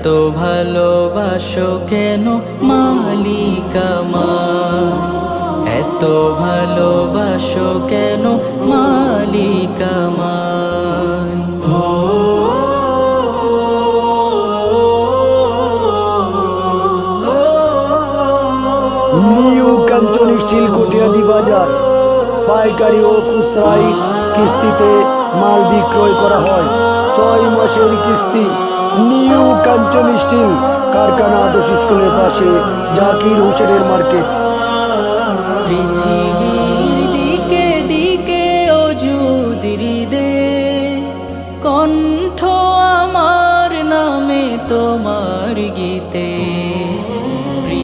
এত ভালোবাসো কেন মালিক আমার, এত ভালোবাসো কেন মালিক আমার। নিউ কাঞ্চন স্টিল কটিয়াদি বাজার পাইকারি ও খুচরাই কিস্তিতে মাল বিক্রয় করা হয়। 6 মাসের কিস্তি। নিউ কাঞ্চন স্টিল, কারখানা আদর্শ স্কুলের পাশে, জাকির হোসেনের মার্কেট। পৃথিবীর দিকে দিকে অযুদির দে, কণ্ঠ আমার নামে তোমার গীতে।